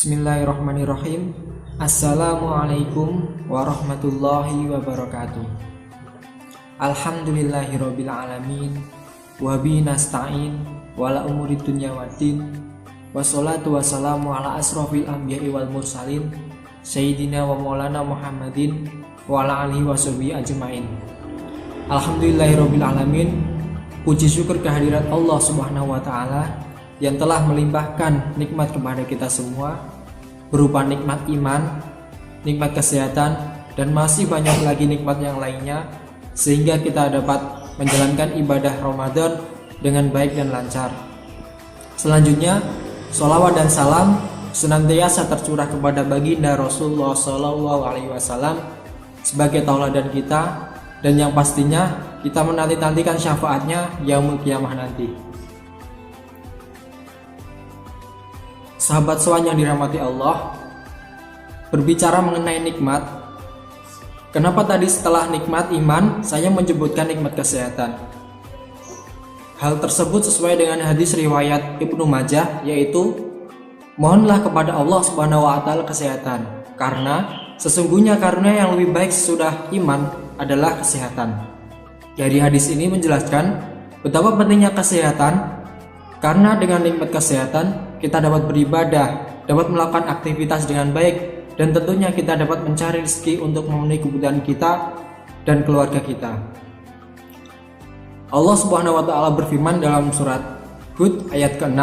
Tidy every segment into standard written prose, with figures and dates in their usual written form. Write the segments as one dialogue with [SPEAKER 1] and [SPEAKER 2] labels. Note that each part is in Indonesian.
[SPEAKER 1] Bismillahirrahmanirrahim. Assalamualaikum warahmatullahi wabarakatuh. Alhamdulillahirabbil alamin wa bihi nasta'in wala umuri dunya waddin. Wassalatu wassalamu ala asrofil anbiya'i wal mursalin sayyidina wa maulana Muhammadin wa ala alihi washabihi ajmain. Alhamdulillahirabbil alamin. Puji syukur kehadirat Allah Subhanahu wa taala yang telah melimpahkan nikmat kepada kita semua berupa nikmat iman, nikmat kesehatan, dan masih banyak lagi nikmat yang lainnya, sehingga kita dapat menjalankan ibadah Ramadan dengan baik dan lancar. Selanjutnya, sholawat dan salam senantiasa tercurah kepada baginda Rasulullah SAW sebagai tauladan kita, dan yang pastinya kita menanti-nantikan syafaatnya yaumul qiyamah nanti. Sahabat soan yang dirahmati Allah, berbicara mengenai nikmat, kenapa tadi setelah nikmat iman saya menyebutkan nikmat kesehatan? Hal tersebut sesuai dengan hadis riwayat Ibnu Majah, yaitu mohonlah kepada Allah Subhanahu wa taala kesehatan, karena sesungguhnya karunia yang lebih baik sesudah iman adalah kesehatan. Jadi hadis ini menjelaskan betapa pentingnya kesehatan, karena dengan nikmat kesehatan kita dapat beribadah, dapat melakukan aktivitas dengan baik, dan tentunya kita dapat mencari rezeki untuk memenuhi kebutuhan kita dan keluarga kita. Allah Subhanahu wa taala berfirman dalam surat Hud ayat ke-6,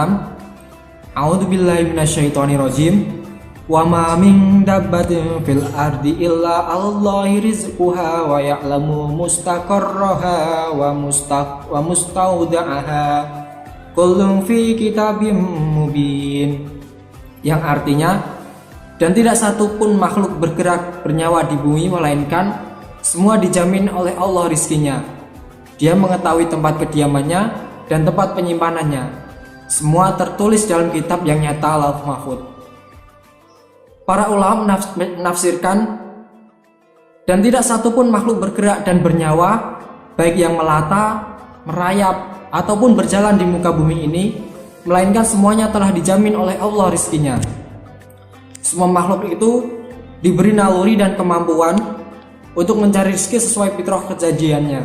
[SPEAKER 1] A'udzubillahi minasyaitonirrajim. Wa ma min dabbatin fil ardi illa 'alallahi rizquha wa ya'lamu mustaqarraha wa mustaudaha. Kullun fi kitabim mubin, yang artinya, dan tidak satu pun makhluk bergerak bernyawa di bumi melainkan semua dijamin oleh Allah rizkinya. Dia mengetahui tempat kediamannya dan tempat penyimpanannya. Semua tertulis dalam kitab yang nyata Lauh Mahfuz. Para ulama menafsirkan, dan tidak satu pun makhluk bergerak dan bernyawa, baik yang melata, merayap, ataupun berjalan di muka bumi ini, melainkan semuanya telah dijamin oleh Allah rizkinya. Semua makhluk itu diberi naluri dan kemampuan untuk mencari rezeki sesuai fitrah kejadiannya.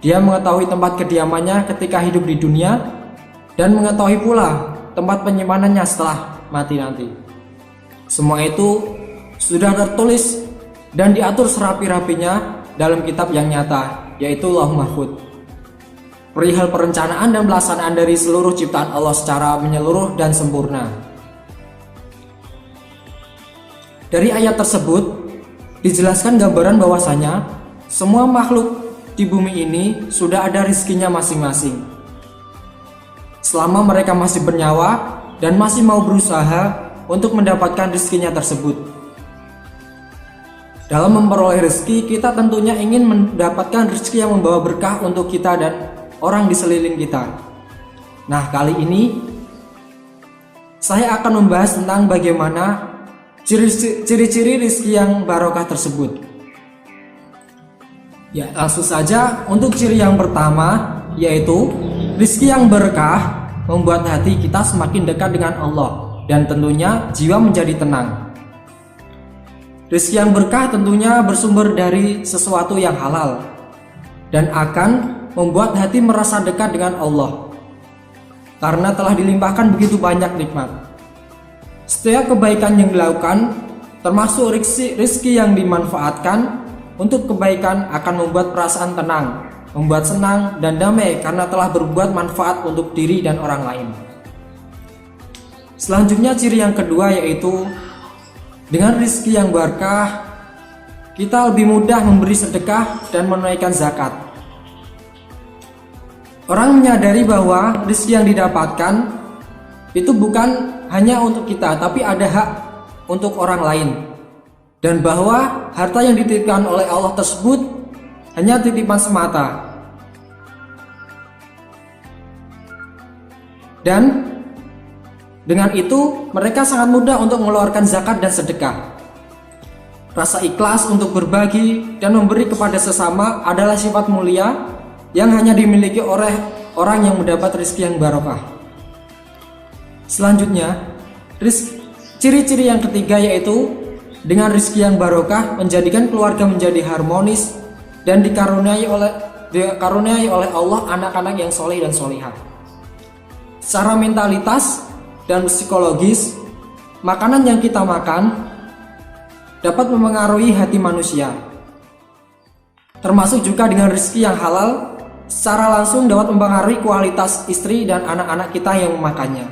[SPEAKER 1] Dia mengetahui tempat kediamannya ketika hidup di dunia, dan mengetahui pula tempat penyimpanannya setelah mati nanti. Semua itu sudah tertulis dan diatur serapi-rapinya dalam kitab yang nyata, yaitu Lauh Mahfuz. Perihal perencanaan dan pelaksanaan dari seluruh ciptaan Allah secara menyeluruh dan sempurna. Dari ayat tersebut dijelaskan gambaran bahwasanya semua makhluk di bumi ini sudah ada rizkinya masing-masing. Selama mereka masih bernyawa dan masih mau berusaha untuk mendapatkan rizkinya tersebut. Dalam memperoleh rezeki, kita tentunya ingin mendapatkan rezeki yang membawa berkah untuk kita dan orang di sekeliling kita. Nah, kali ini saya akan membahas tentang bagaimana ciri-ciri rezeki yang barokah tersebut. Ya, langsung saja untuk ciri yang pertama, yaitu rezeki yang berkah membuat hati kita semakin dekat dengan Allah, dan tentunya jiwa menjadi tenang. Rezeki yang berkah tentunya bersumber dari sesuatu yang halal dan akan membuat hati merasa dekat dengan Allah, karena telah dilimpahkan begitu banyak nikmat. Setiap kebaikan yang dilakukan, termasuk rezeki yang dimanfaatkan untuk kebaikan, akan membuat perasaan tenang, membuat senang dan damai karena telah berbuat manfaat untuk diri dan orang lain. Selanjutnya ciri yang kedua, yaitu dengan rezeki yang berkah kita lebih mudah memberi sedekah dan menunaikan zakat. Orang menyadari bahwa rezeki yang didapatkan itu bukan hanya untuk kita, tapi ada hak untuk orang lain, dan bahwa harta yang dititipkan oleh Allah tersebut hanya titipan semata. Dan dengan itu mereka sangat mudah untuk mengeluarkan zakat dan sedekah. Rasa ikhlas untuk berbagi dan memberi kepada sesama adalah sifat mulia yang hanya dimiliki oleh orang yang mendapat rezeki yang barokah. Selanjutnya, Ciri-ciri yang ketiga yaitu dengan rezeki yang barokah menjadikan keluarga menjadi harmonis dan dikaruniai oleh Allah anak-anak yang soleh dan solihah. Secara mentalitas dan psikologis, makanan yang kita makan dapat memengaruhi hati manusia. Termasuk juga dengan rezeki yang halal, secara langsung dapat mempengaruhi kualitas istri dan anak-anak kita yang memakannya.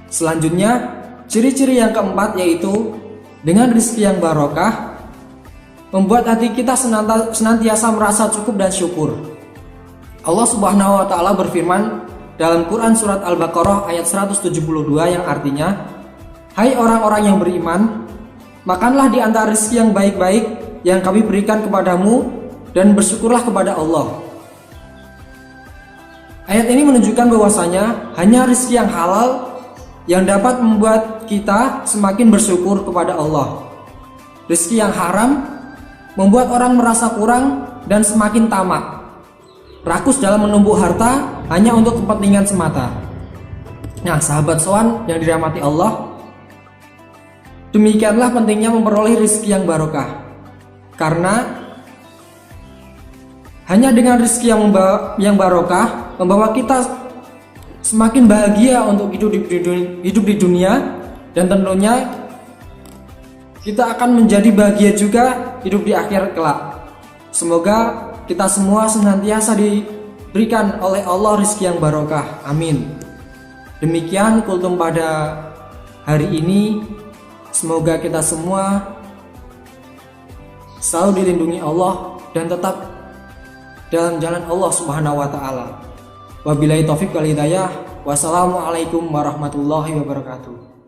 [SPEAKER 1] Selanjutnya, ciri-ciri yang keempat yaitu dengan rezeki yang barokah membuat hati kita senantiasa merasa cukup dan syukur. Allah Subhanahu wa taala berfirman dalam Quran surat Al-Baqarah ayat 172 yang artinya, "Hai orang-orang yang beriman, makanlah di antara rezeki yang baik-baik yang kami berikan kepadamu dan bersyukurlah kepada Allah." Ayat ini menunjukkan bahwasanya hanya rezeki yang halal yang dapat membuat kita semakin bersyukur kepada Allah. Rezeki yang haram membuat orang merasa kurang dan semakin tamak, rakus dalam menumbuk harta hanya untuk kepentingan semata. Nah, sahabat sowan yang dirahmati Allah, demikianlah pentingnya memperoleh rezeki yang barokah. Karena hanya dengan rezeki yang barokah membawa kita semakin bahagia untuk hidup di dunia, dan tentunya kita akan menjadi bahagia juga hidup di akhir kelak. Semoga kita semua senantiasa diberikan oleh Allah rezeki yang barokah. Amin. Demikian kultum pada hari ini. Semoga kita semua selalu dilindungi Allah dan tetap dalam jalan Allah Subhanahu wa taala. Wabillahi taufik wal hidayah. Wassalamualaikum warahmatullahi wabarakatuh.